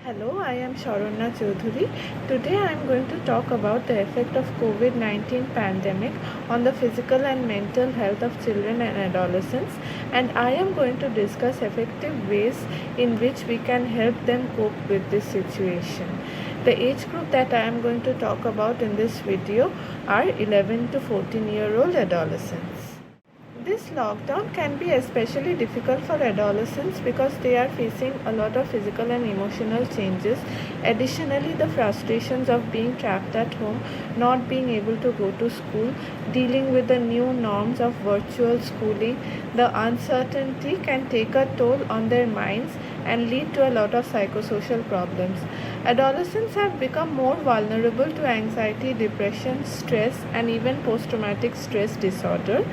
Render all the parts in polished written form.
Hello, I am Sharanya Choudhury. Today I am going to talk about the effect of COVID-19 pandemic on the physical and mental health of children and adolescents, and I am going to discuss effective ways in which we can help them cope with this situation. The age group that I am going to talk about in this video are 11 to 14-year-old adolescents. This lockdown can be especially difficult for adolescents because they are facing a lot of physical and emotional changes. Additionally, the frustrations of being trapped at home, not being able to go to school, dealing with the new norms of virtual schooling, the uncertainty can take a toll on their minds and lead to a lot of psychosocial problems. Adolescents have become more vulnerable to anxiety, depression, stress, and even post-traumatic stress disorder.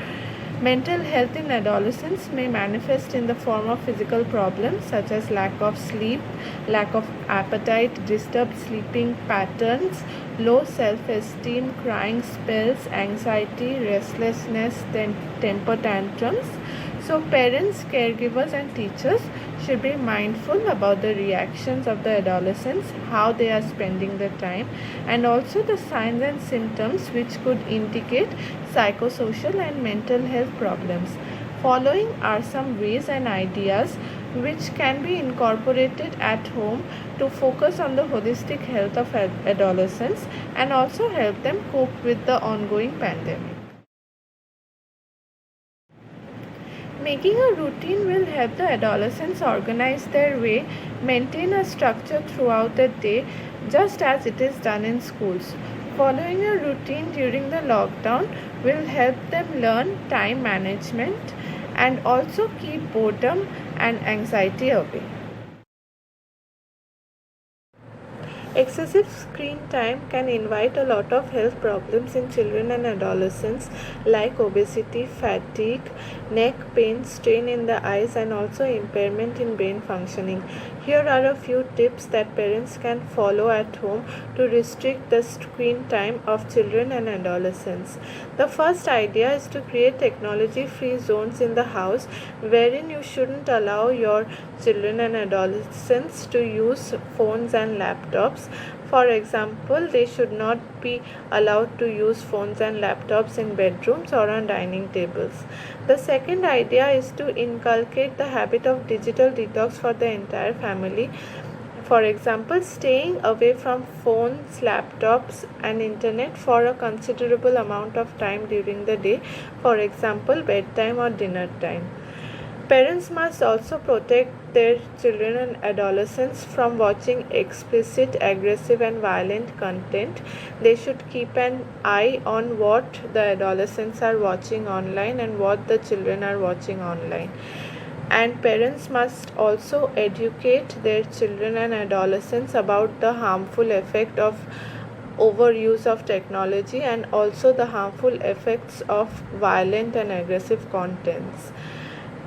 Mental health in adolescents may manifest in the form of physical problems such as lack of sleep, lack of appetite, disturbed sleeping patterns, low self-esteem, crying spells, anxiety, restlessness, temper tantrums. So parents, caregivers and teachers should be mindful about the reactions of the adolescents, how they are spending their time, and also the signs and symptoms which could indicate psychosocial and mental health problems. Following are some ways and ideas which can be incorporated at home to focus on the holistic health of adolescents and also help them cope with the ongoing pandemic. Making a routine will help the adolescents organize their way, maintain a structure throughout the day, just as it is done in schools. Following a routine during the lockdown will help them learn time management and also keep boredom and anxiety away. Excessive screen time can invite a lot of health problems in children and adolescents like obesity, fatigue, neck pain, strain in the eyes, and also impairment in brain functioning. Here are a few tips that parents can follow at home to restrict the screen time of children and adolescents. The first idea is to create technology-free zones in the house wherein you shouldn't allow your children and adolescents to use phones and laptops. For example, they should not be allowed to use phones and laptops in bedrooms or on dining tables. The second idea is to inculcate the habit of digital detox for the entire family. For example, staying away from phones, laptops, and internet for a considerable amount of time during the day, for example, bedtime or dinner time. Parents must also protect their children and adolescents from watching explicit, aggressive, and violent content. They should keep an eye on what the adolescents are watching online and what the children are watching online. And parents must also educate their children and adolescents about the harmful effect of overuse of technology and also the harmful effects of violent and aggressive contents.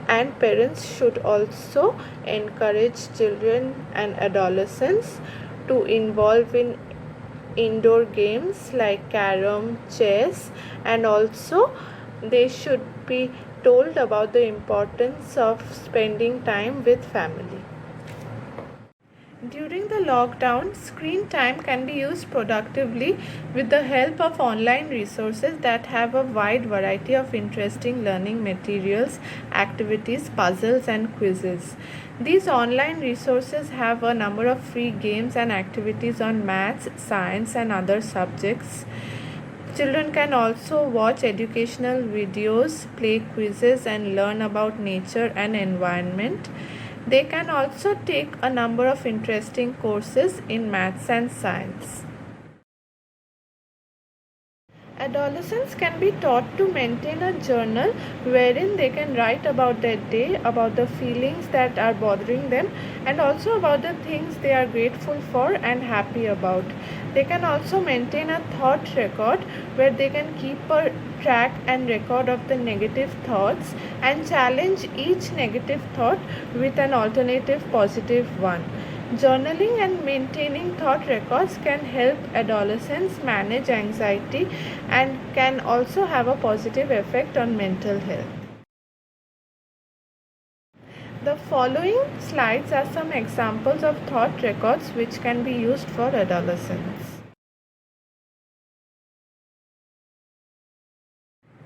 And parents should also encourage children and adolescents to involve in indoor games like carom, chess, and also they should be told about the importance of spending time with family. During the lockdown, screen time can be used productively with the help of online resources that have a wide variety of interesting learning materials, activities, puzzles, and quizzes. These online resources have a number of free games and activities on maths, science, and other subjects. Children can also watch educational videos, play quizzes, and learn about nature and environment. They can also take a number of interesting courses in maths and science. Adolescents can be taught to maintain a journal wherein they can write about their day, about the feelings that are bothering them, and also about the things they are grateful for and happy about. They can also maintain a thought record where they can keep a track and record of the negative thoughts and challenge each negative thought with an alternative positive one. Journaling and maintaining thought records can help adolescents manage anxiety and can also have a positive effect on mental health. The following slides are some examples of thought records which can be used for adolescents.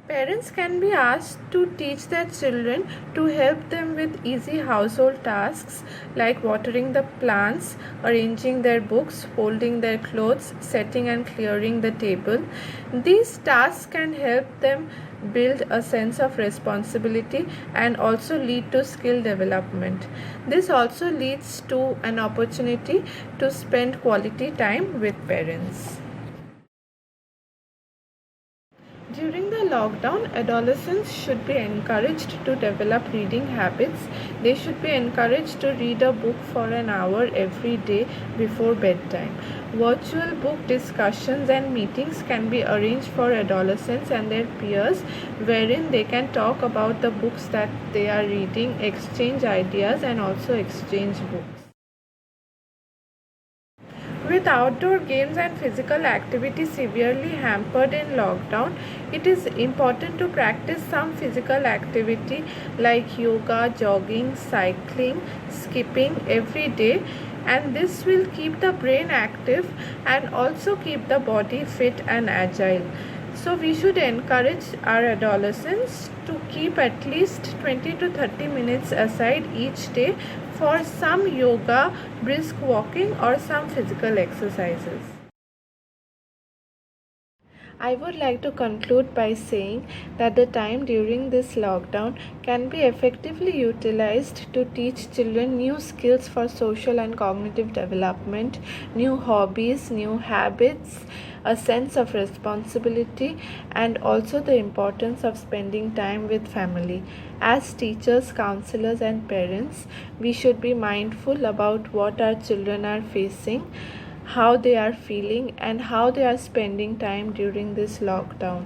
Parents can be asked to teach their children to help them with easy household tasks like watering the plants, arranging their books, folding their clothes, setting and clearing the table. These tasks can help them build a sense of responsibility and also lead to skill development. This also leads to an opportunity to spend quality time with parents. During the lockdown, adolescents should be encouraged to develop reading habits. They should be encouraged to read a book for an hour every day before bedtime. Virtual book discussions and meetings can be arranged for adolescents and their peers, wherein they can talk about the books that they are reading, exchange ideas, and also exchange books. With outdoor games and physical activity severely hampered in lockdown, it is important to practice some physical activity like yoga, jogging, cycling, skipping every day, and this will keep the brain active and also keep the body fit and agile. So we should encourage our adolescents to keep at least 20 to 30 minutes aside each day for some yoga, brisk walking, or some physical exercises. I would like to conclude by saying that the time during this lockdown can be effectively utilized to teach children new skills for social and cognitive development, new hobbies, new habits, a sense of responsibility, and also the importance of spending time with family. As teachers, counselors, and parents, we should be mindful about what our children are facing, how they are feeling, and how they are spending time during this lockdown.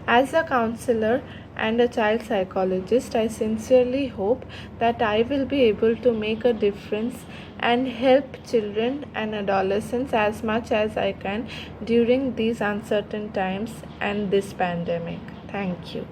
As a counselor and a child psychologist, I sincerely hope that I will be able to make a difference and help children and adolescents as much as I can during these uncertain times and this pandemic. Thank you.